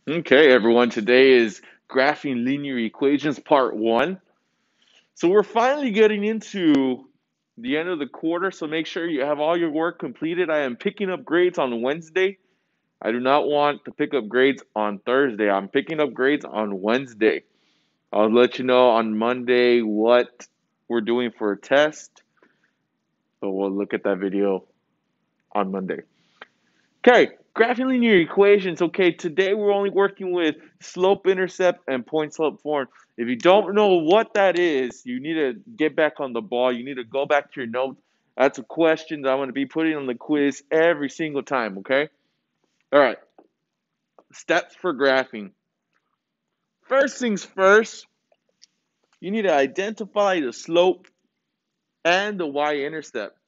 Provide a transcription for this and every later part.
Okay, everyone, today is graphing linear equations part one. So we're finally getting into the end of the quarter, so make sure you have all your work completed. I am picking up grades on Wednesday. I do not want to pick up grades on Thursday. I'm picking up grades on Wednesday. I'll let you know on Monday what we're doing for a test. So we'll look at that video on Monday. Okay, graphing linear equations. Okay, today we're only working with slope intercept and point slope form. If you don't know what that is, you need to get back on the ball. You need to go back to your notes. That's a question that I'm going to be putting on the quiz every single time, okay? All right, steps for graphing. First things first, you need to identify the slope and the y-intercept.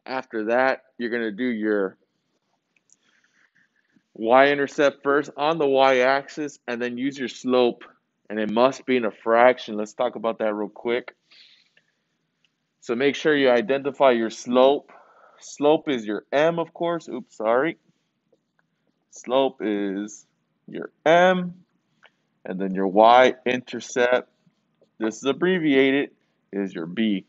After that, you're going to do your y-intercept first on the y-axis and then use your slope, and it must be in a fraction. Let's talk about that real quick. So make sure you identify your slope. Slope is your m, of course. Oops, sorry. Slope is your m, and then your y-intercept, this is abbreviated, is your b.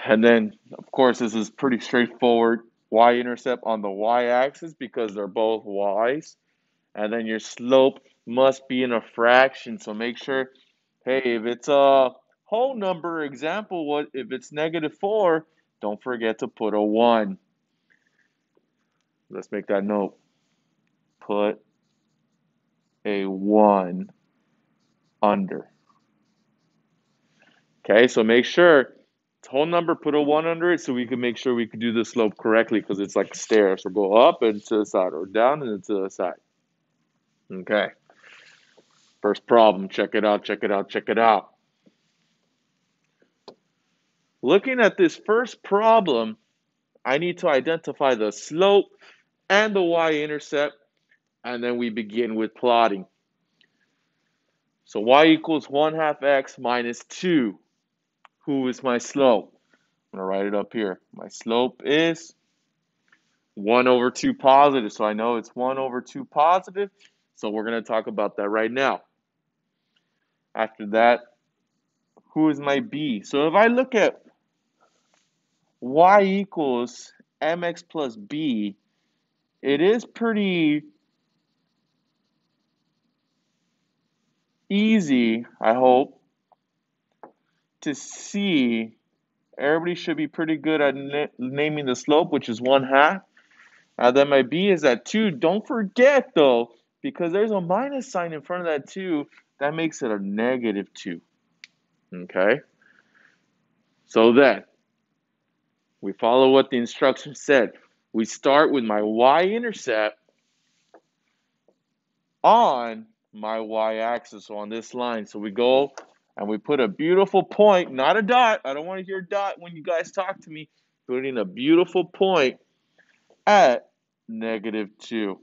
And then, of course, this is pretty straightforward. Y-intercept on the y-axis because they're both y's. And then your slope must be in a fraction. So make sure, hey, if it's a whole number, example, what if it's -4, don't forget to put a 1. Let's make that note. Put a 1 under. Okay, so make sure it's whole number, put a 1 under it so we can make sure we can do the slope correctly because it's like stairs. So go up and to the side or down and to the side. Okay. First problem, check it out, check it out, check it out. Looking at this first problem, I need to identify the slope and the y-intercept, and then we begin with plotting. So y equals 1/2 x minus 2. Who is my slope? I'm going to write it up here. My slope is 1/2 positive, so I know it's 1/2 positive, so we're going to talk about that right now. After that, who is my b? So if I look at y equals mx plus b, it is pretty easy, I hope, to see. Everybody should be pretty good at naming the slope, which is 1/2. Then my b is at 2. Don't forget, though, because there's a minus sign in front of that 2, that makes it a -2. Okay? So then, we follow what the instructions said. We start with my y-intercept on my y-axis, so on this line. So we go and we put a beautiful point, not a dot. I don't want to hear dot when you guys talk to me. Putting a beautiful point at -2.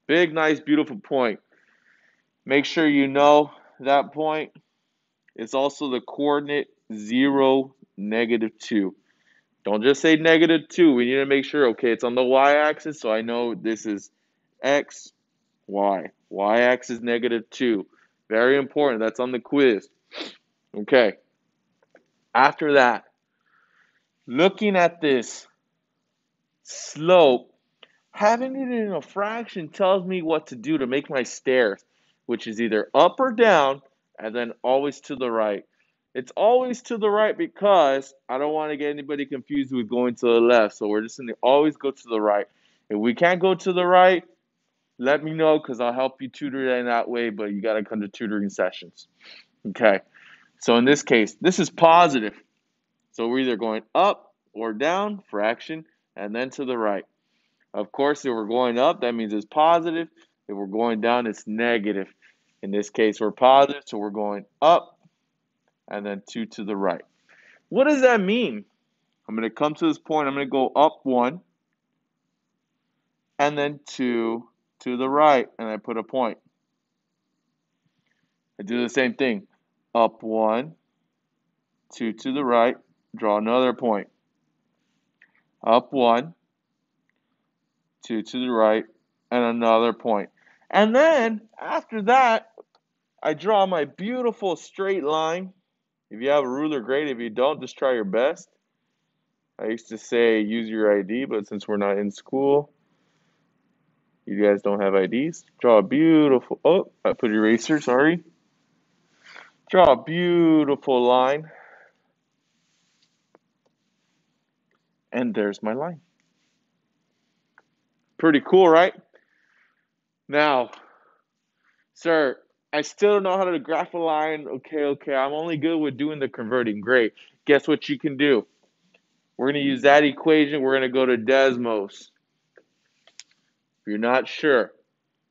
Big, nice, beautiful point. Make sure you know that point. It's also the coordinate 0, -2. Don't just say -2. We need to make sure, okay, it's on the y-axis, so I know this is x, y. Y-axis -2. Very important. That's on the quiz. Okay. After that, looking at this slope, having it in a fraction tells me what to do to make my stairs, which is either up or down, and then always to the right. It's always to the right because I don't want to get anybody confused with going to the left. So we're just going to always go to the right. If we can't go to the right, let me know because I'll help you tutor in that way, but you got to come to tutoring sessions. Okay. So in this case, this is positive. So we're either going up or down, fraction, and then to the right. Of course, if we're going up, that means it's positive. If we're going down, it's negative. In this case, we're positive, so we're going up and then 2 to the right. What does that mean? I'm going to come to this point. I'm going to go up 1 and then 2 to the right, and I put a point. I do the same thing. Up 1, 2 to the right, draw another point. Up 1, 2 to the right, and another point. And then after that, I draw my beautiful straight line. If you have a ruler, great. If you don't, just try your best. I used to say use your ID, but since we're not in school, you guys don't have IDs. Draw a beautiful, oh, I put eraser, sorry. Draw a beautiful line. And there's my line. Pretty cool, right? Now, sir, I still don't know how to graph a line. Okay, I'm only good with doing the converting. Great. Guess what you can do? We're going to use that equation. We're going to go to Desmos. If you're not sure,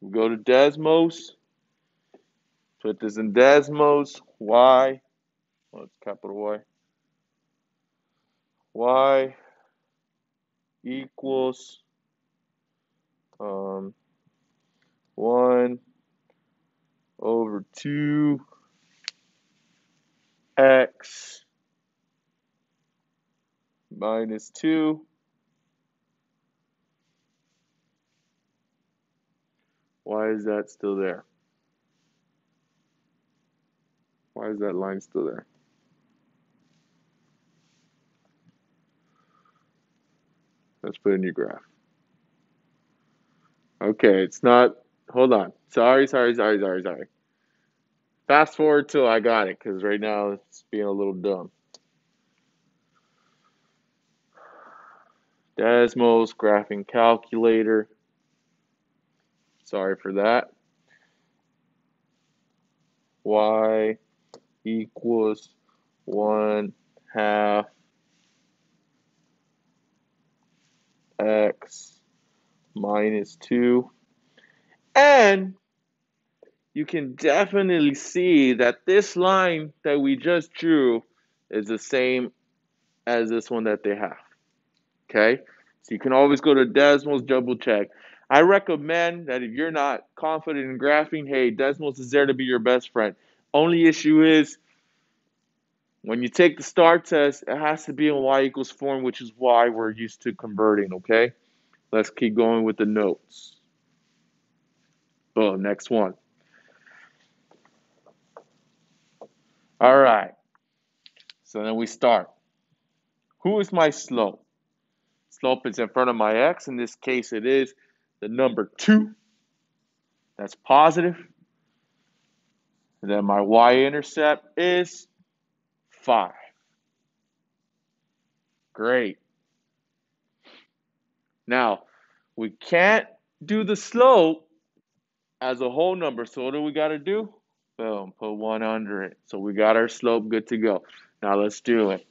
we go to Desmos. Put this in Desmos. Y. Well, it's capital Y. Y equals 1 over 2 x minus 2. Why is that still there? Why is that line still there? Let's put a new graph. Okay, it's not. Hold on. Sorry. Fast forward till I got it, because right now it's being a little dumb. Desmos graphing calculator. Sorry for that. Y equals 1/2 x minus 2. And you can definitely see that this line that we just drew is the same as this one that they have. Okay? So you can always go to Desmos, double check. I recommend that if you're not confident in graphing, hey, Desmos is there to be your best friend. Only issue is when you take the STAR test, it has to be in y equals form, which is why we're used to converting, okay? Let's keep going with the notes. Boom, next one. All right. So then we start. Who is my slope? Slope is in front of my x. In this case, it is the number 2. That's positive. And then my y-intercept is 5. Great. Now, we can't do the slope as a whole number. So what do we got to do? Boom, put 1 under it. So we got our slope good to go. Now let's do it.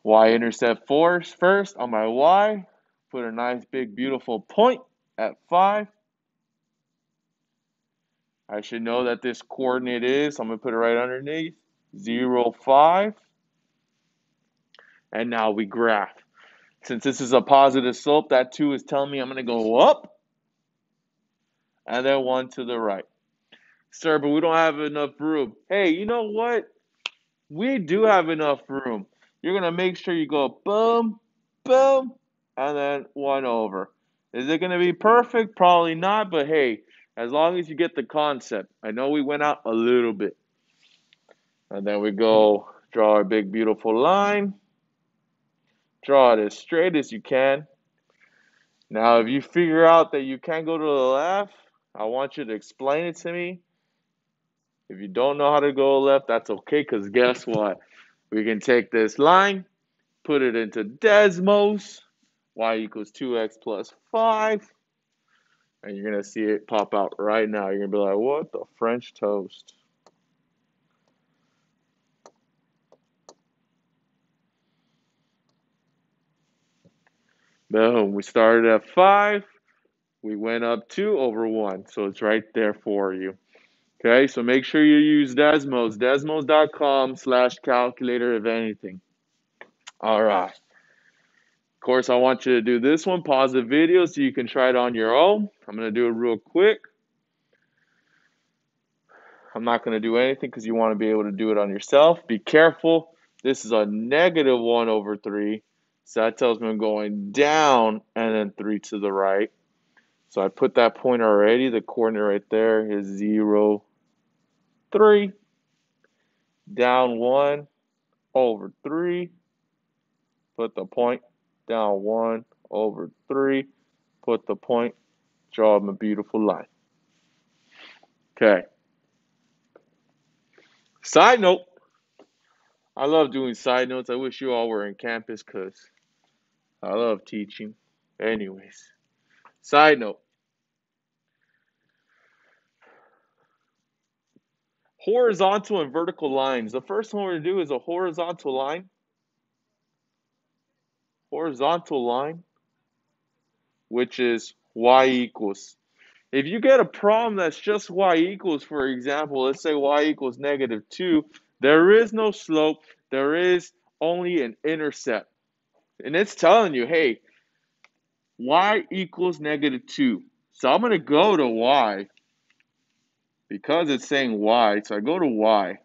Y-intercept first on my y. Put a nice big beautiful point at 5. I should know that this coordinate is, I'm going to put it right underneath, 0, 5. And now we graph. Since this is a positive slope, that 2 is telling me I'm going to go up and then 1 to the right. Sir, but we don't have enough room. Hey, you know what? We do have enough room. You're going to make sure you go boom, boom, and then 1 over. Is it going to be perfect? Probably not, but hey, as long as you get the concept. I know we went out a little bit. And then we go draw our big beautiful line. Draw it as straight as you can. Now, if you figure out that you can't go to the left, I want you to explain it to me. If you don't know how to go left, that's okay, because guess what? We can take this line, put it into Desmos, y equals 2x plus 5, and you're going to see it pop out right now. You're going to be like, what the French toast? Boom, we started at 5. We went up 2 over 1, so it's right there for you. Okay, so make sure you use Desmos, desmos.com/calculator if anything. All right. Of course, I want you to do this one, pause the video so you can try it on your own. I'm going to do it real quick. I'm not going to do anything because you want to be able to do it on yourself. Be careful. This is a negative 1 over 3. So that tells me I'm going down and then 3 to the right. So I put that point already. The coordinate right there is 0, 3. Down 1 over 3. Put the point. Down 1 over 3. Put the point. Draw them a beautiful line. Okay. Side note. I love doing side notes. I wish you all were in campus because I love teaching. Anyways. Side note. Horizontal and vertical lines. The first one we're going to do is a horizontal line. Horizontal line, which is y equals. If you get a problem that's just y equals, for example, let's say y equals -2, there is no slope, there is only an intercept. And it's telling you, hey, y equals -2. So I'm going to go to y because it's saying y. So I go to y.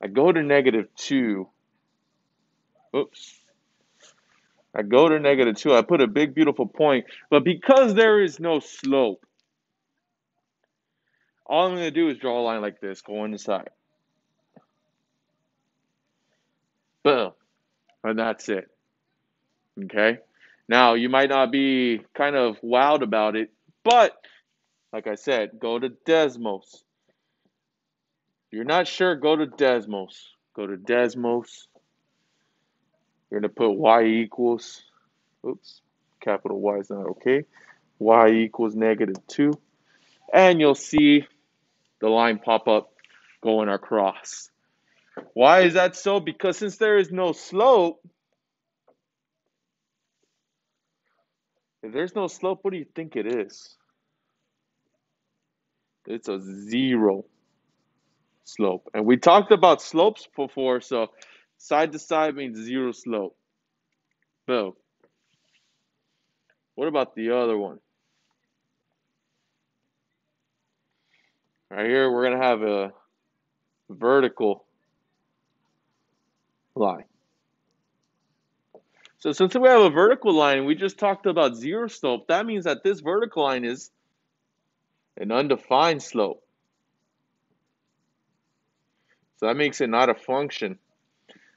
I go to -2. Oops. I go to -2. I put a big, beautiful point. But because there is no slope, all I'm going to do is draw a line like this going inside. Boom. And that's it. Okay? Now, you might not be kind of wowed about it, but like I said, go to Desmos. If you're not sure, go to Desmos. Go to Desmos. You're going to put y equals, oops, capital Y is not okay. Y equals -2. And you'll see the line pop up going across. Why is that so? Because since there is no slope, if there's no slope, what do you think it is? It's a 0 slope. And we talked about slopes before, so side to side means 0 slope. Boom. What about the other one? Right here, we're going to have a vertical line. So since we have a vertical line, we just talked about 0 slope. That means that this vertical line is an undefined slope. So that makes it not a function.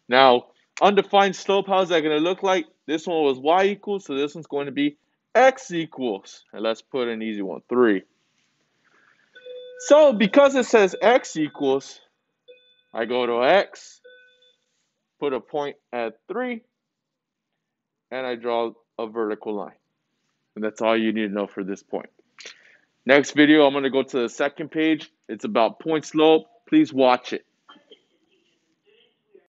Now, undefined slope, how's that going to look like? This one was y equals, so this one's going to be x equals. And let's put an easy one, 3. So because it says x equals, I go to x, put a point at 3, and I draw a vertical line. And that's all you need to know for this point. Next video, I'm going to go to the second page. It's about point slope. Please watch it.